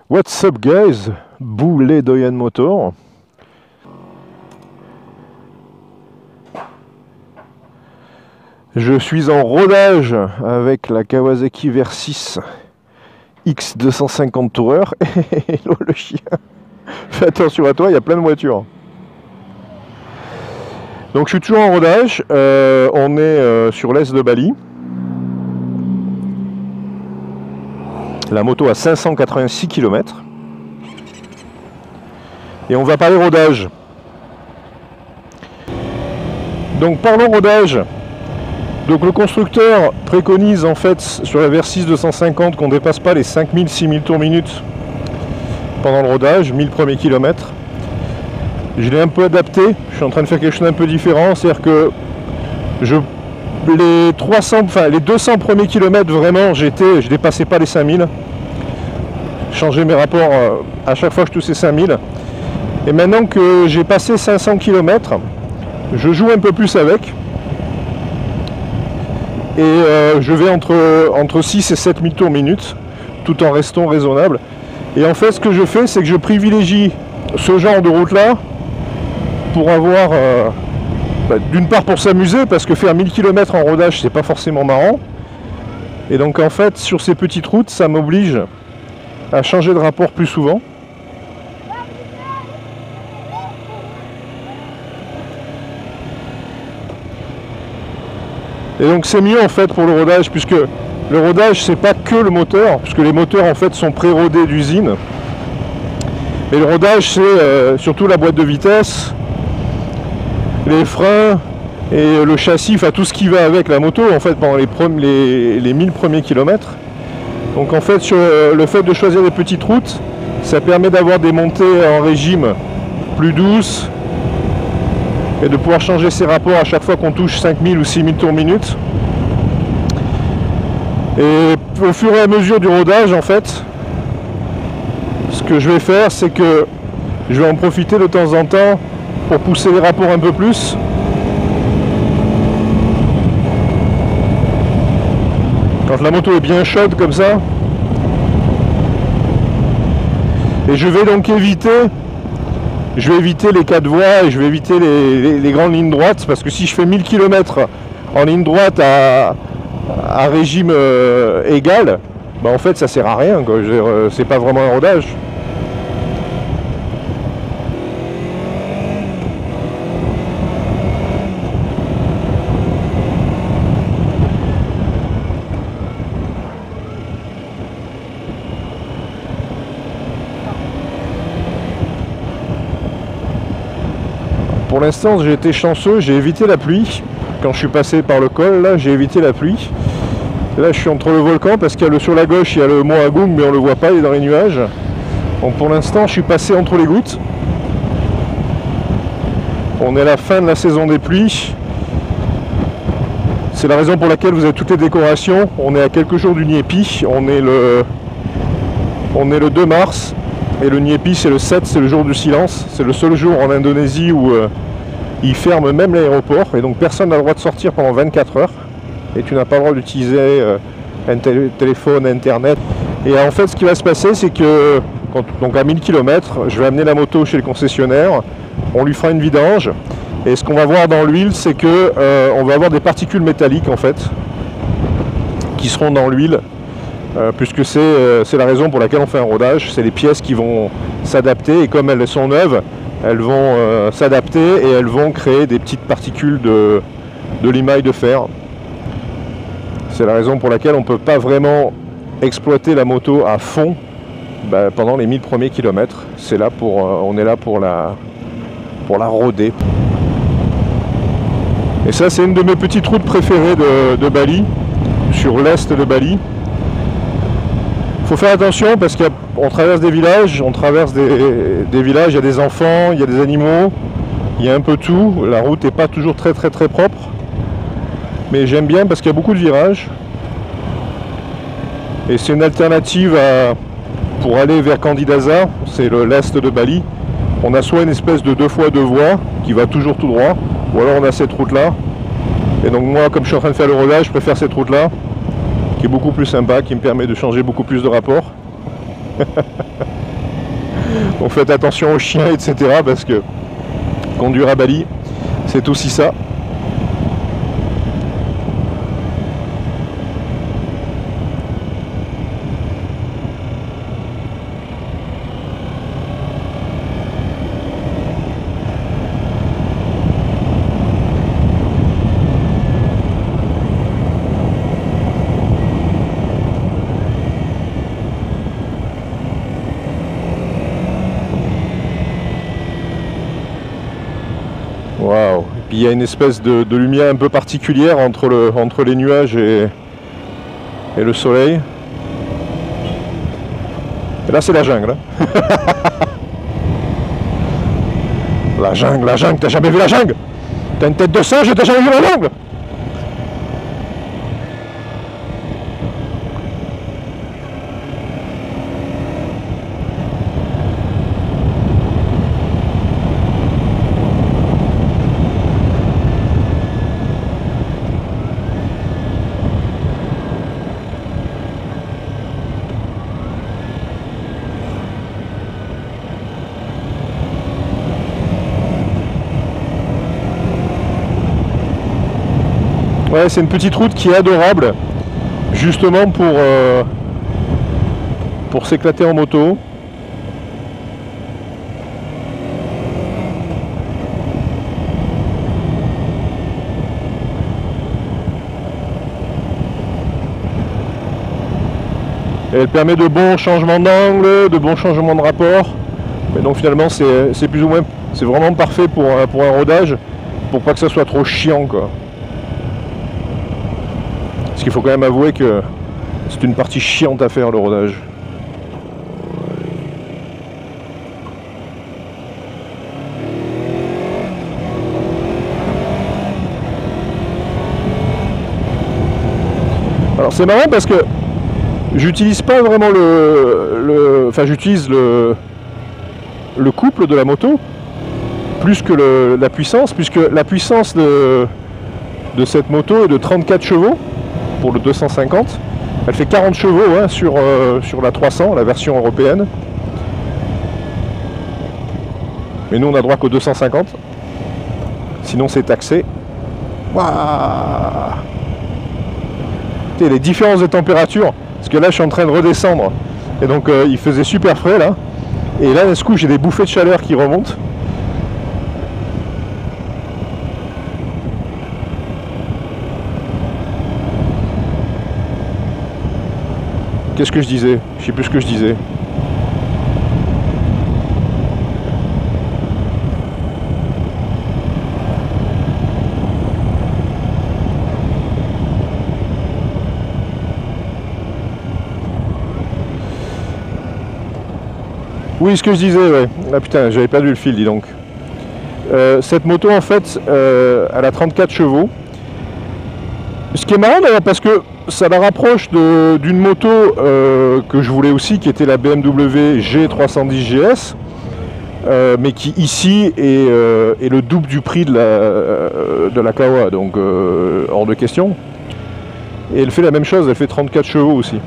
What's up guys, Boulet Doyen Motor. Je suis en rodage avec la Kawasaki Versys X250 Tourer. Hello le chien. Fais attention à toi, il y a plein de voitures. Donc je suis toujours en rodage, on est sur l'est de Bali. La moto a 586 km. Et on va parler rodage. Donc parlons rodage. Donc le constructeur préconise en fait sur la Versys 250 qu'on ne dépasse pas les 5000-6000 tours minute pendant le rodage, 1000 premiers kilomètres. Je l'ai un peu adapté, je suis en train de faire quelque chose d'un peu différent, c'est-à-dire que les 200 premiers kilomètres vraiment je dépassais pas les 5000. Changer mes rapports à chaque fois que je touchais 5000. Et maintenant que j'ai passé 500 km, je joue un peu plus avec. Et je vais entre 6 et 7000 tours minute, tout en restant raisonnable. Et en fait, ce que je fais, c'est que je privilégie ce genre de route-là pour avoir, d'une part pour s'amuser, parce que faire 1000 km en rodage, c'est pas forcément marrant. Et donc en fait, sur ces petites routes, ça m'oblige à changer de rapport plus souvent. Et donc c'est mieux en fait pour le rodage, puisque le rodage c'est pas que le moteur, puisque les moteurs en fait sont pré-rodés d'usine. Et le rodage c'est surtout la boîte de vitesse, les freins et le châssis, enfin tout ce qui va avec la moto en fait pendant les 1000 premiers kilomètres. Donc en fait sur le fait de choisir des petites routes, ça permet d'avoir des montées en régime plus douces, et de pouvoir changer ses rapports à chaque fois qu'on touche 5000 ou 6000 tours minute. Et au fur et à mesure du rodage, en fait, ce que je vais faire, c'est que je vais en profiter de temps en temps pour pousser les rapports un peu plus. Quand la moto est bien chaude comme ça. Et je vais donc éviter les 4 voies et je vais éviter les grandes lignes droites, parce que si je fais 1000 km en ligne droite à régime égal, bah en fait ça sert à rien, c'est pas vraiment un rodage. Pour l'instant j'ai été chanceux, j'ai évité la pluie. Quand je suis passé par le col, là j'ai évité la pluie. Là je suis entre le volcan parce qu'il y a sur la gauche il y a le mont Agung, mais on le voit pas, il est dans les nuages. Donc pour l'instant je suis passé entre les gouttes. On est à la fin de la saison des pluies. C'est la raison pour laquelle vous avez toutes les décorations. On est à quelques jours du Nyepi, on est le 2 mars. Et le Nyepi c'est le 7, c'est le jour du silence. C'est le seul jour en Indonésie où ils ferment même l'aéroport. Et donc personne n'a le droit de sortir pendant 24 heures. Et tu n'as pas le droit d'utiliser un téléphone, internet. Et en fait ce qui va se passer c'est que, donc à 1000 km, je vais amener la moto chez le concessionnaire. On lui fera une vidange. Et ce qu'on va voir dans l'huile c'est que on va avoir des particules métalliques en fait. Qui seront dans l'huile. Puisque c'est la raison pour laquelle on fait un rodage, c'est les pièces qui vont s'adapter et comme elles sont neuves, elles vont s'adapter et elles vont créer des petites particules de l'émail de fer. C'est la raison pour laquelle on ne peut pas vraiment exploiter la moto à fond pendant les 1000 premiers kilomètres. On est là pour la roder. Et ça c'est une de mes petites routes préférées de Bali, sur l'est de Bali. Il faut faire attention parce qu'on traverse des villages, il y a des enfants, il y a des animaux, il y a un peu tout. La route n'est pas toujours très propre, mais j'aime bien parce qu'il y a beaucoup de virages. Et c'est une alternative pour aller vers Candidasa, c'est l'est de Bali. On a soit une espèce de 2x2 voies qui va toujours tout droit, ou alors on a cette route là. Et donc moi, comme je suis en train de faire le rodage, je préfère cette route là, qui est beaucoup plus sympa, qui me permet de changer beaucoup plus de rapports. Donc faites attention aux chiens, etc. parce que conduire à Bali, c'est aussi ça. Waouh! Et puis il y a une espèce de lumière un peu particulière entre les nuages et le soleil. Et là c'est la jungle. Hein. La jungle, t'as jamais vu la jungle? T'as une tête de singe et t'as jamais vu la jungle? Ouais, c'est une petite route qui est adorable, justement pour s'éclater en moto. Et elle permet de bons changements d'angle, de bons changements de rapport. Mais donc finalement c'est plus ou moins, c'est vraiment parfait pour un rodage, pour pas que ça soit trop chiant quoi. Parce qu'il faut quand même avouer que c'est une partie chiante à faire le rodage. Alors c'est marrant parce que j'utilise pas vraiment enfin j'utilise le couple de la moto plus que la puissance, puisque la puissance de cette moto est de 34 chevaux pour le 250. Elle fait 40 chevaux hein, sur la 300, la version européenne. Mais nous on a droit qu'au 250. Sinon c'est taxé. Waouh! Les différences de température, parce que là je suis en train de redescendre. Et donc il faisait super frais là. Et là d'un coup j'ai des bouffées de chaleur qui remontent. Qu'est-ce que je disais? Je sais plus ce que je disais. Oui, ce que je disais, ouais. Ah putain, j'avais perdu le fil, dis donc. Cette moto, en fait, elle a 34 chevaux. Ce qui est marrant d'ailleurs, parce que ça la rapproche d'une moto que je voulais aussi, qui était la BMW G310 GS, mais qui ici est le double du prix de la Kawa, donc hors de question. Et elle fait la même chose, elle fait 34 chevaux aussi,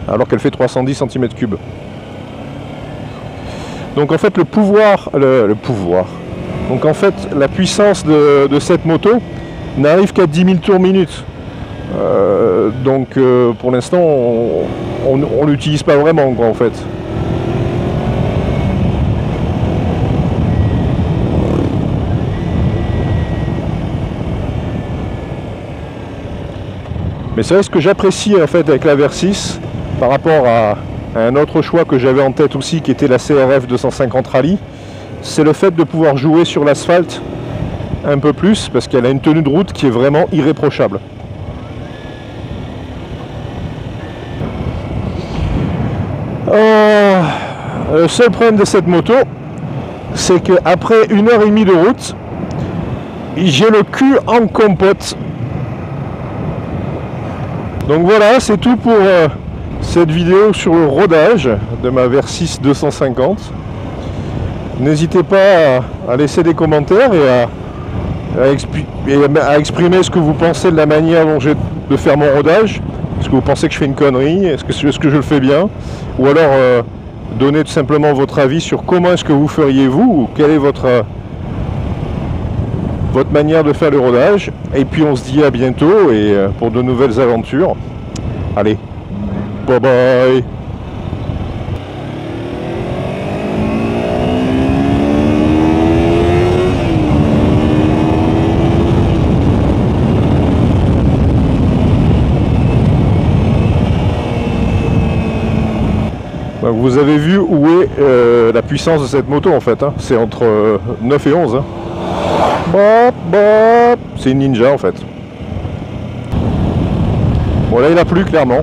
alors qu'elle fait 310 cm3. Donc en fait le pouvoir, donc en fait la puissance de cette moto n'arrive qu'à 10 000 tours minute. Donc pour l'instant on l'utilise pas vraiment quoi en fait. Mais c'est vrai ce que j'apprécie en fait avec la Versys par rapport à un autre choix que j'avais en tête aussi qui était la CRF 250 Rally, c'est le fait de pouvoir jouer sur l'asphalte un peu plus parce qu'elle a une tenue de route qui est vraiment irréprochable. Le seul problème de cette moto, c'est qu'après 1h30 de route, j'ai le cul en compote. Donc voilà, c'est tout pour cette vidéo sur le rodage de ma Versys 250. N'hésitez pas à laisser des commentaires et à exprimer ce que vous pensez de la manière dont j'ai de faire mon rodage. Est-ce que vous pensez que je fais une connerie? Est-ce que je le fais bien? Ou alors donner tout simplement votre avis sur comment est-ce que vous feriez vous, ou quelle est votre manière de faire le rodage. Et puis on se dit à bientôt et pour de nouvelles aventures. Allez, bye bye. Donc vous avez vu où est la puissance de cette moto en fait, hein. C'est entre 9 et 11. Hein. Bop, bop. C'est une Ninja en fait. Bon là il a plu clairement.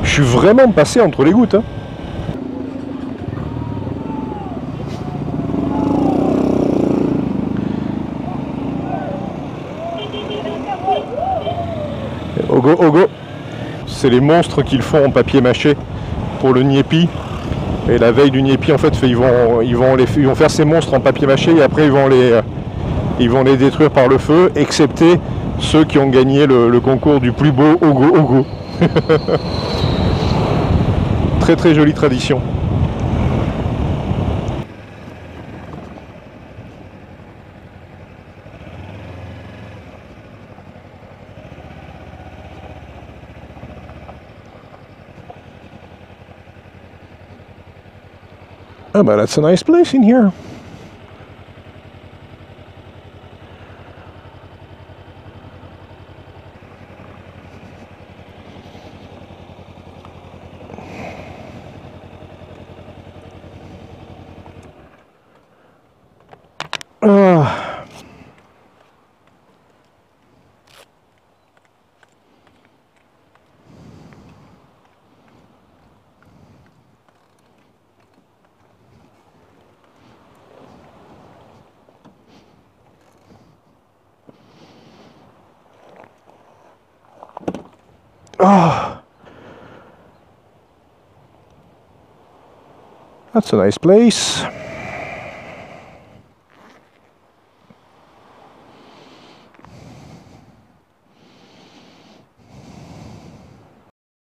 Je suis vraiment passé entre les gouttes. Hein. Ogo, ogo. C'est les monstres qu'ils font en papier mâché pour le Niepi. Et la veille du Niepi, en fait, ils vont faire ces monstres en papier mâché et après ils vont les détruire par le feu, excepté ceux qui ont gagné le concours du plus beau Ogo Ogo. Très très jolie tradition. Oh, but that's a nice place in here. Oh, that's a nice place.